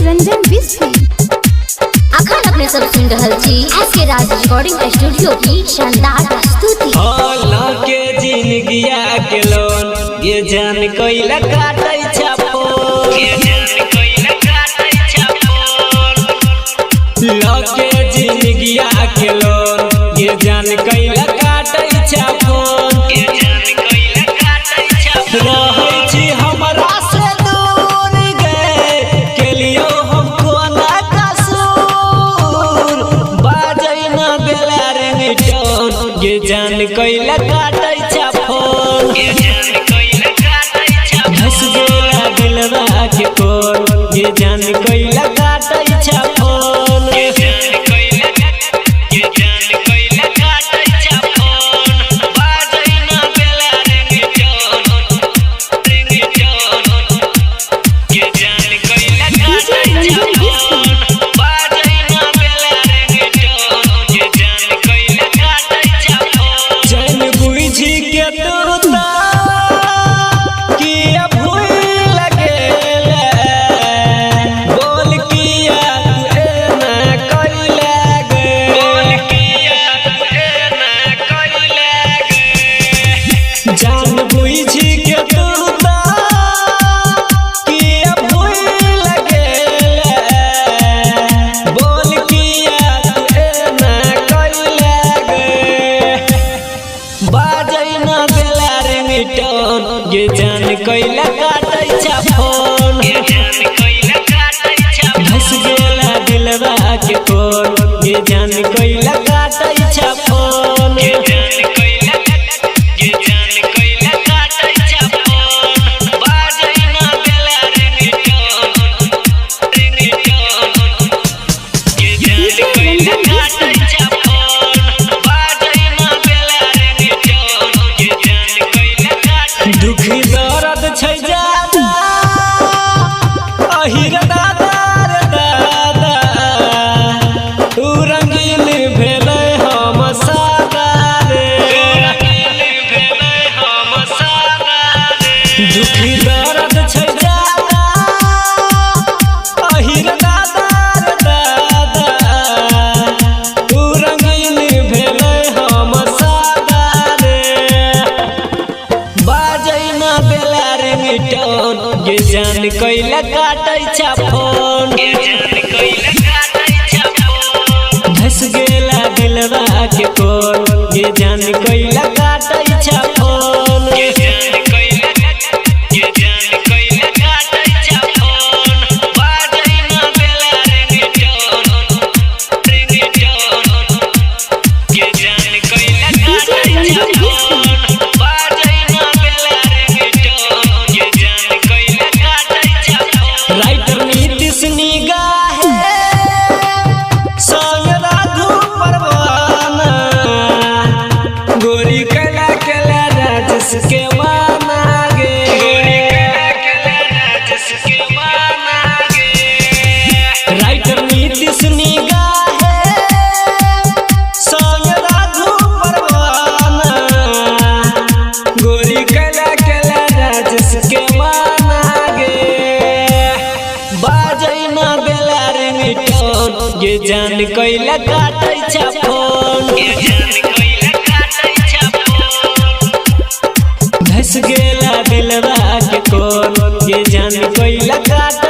रंजन बिस्फी अखन अपने सब सुन रहल छी एसके राज रिकॉर्डिंग स्टूडियो की शानदार प्रस्तुति। के जिंदगिया के लोन ये जान कोइला काटै छापो लके जिंदगिया के लोन ये जान कोइला काटै छापो रहै छी हमरा से दूर गए के लियो हमको ना कसूर बाजै ना बेला रे टोन ये जान कोइला काटै छापो धस गेला दिलवा के कोन ये जान कोइला काटै छापो ये जान कोइला काटै छापोन धस गेला दिलवा के कोन ये जान कोइला काटै छापोन दुखी दर्द छै ज्यादा अहिर दादा रे दादा तू रंगीन भेलै हम सादा रे दुखी दर्द छै ज्यादा अहिर दादा रे दादा तू रंगीन भेलै हम सादा रे ये जान कोइला काटै छापोन धस गेला दिलवा के कोन ये जान कोइला काटै छापोन के माना राइटर नीतीश निगाहे संग राघु परवाना गोरी कला कला राजस के माना गे बाजै ना बेला रे टोन ये जान कोइला काटै छापोन धस गेला दिलवा के कोन ये जान कोइला काटै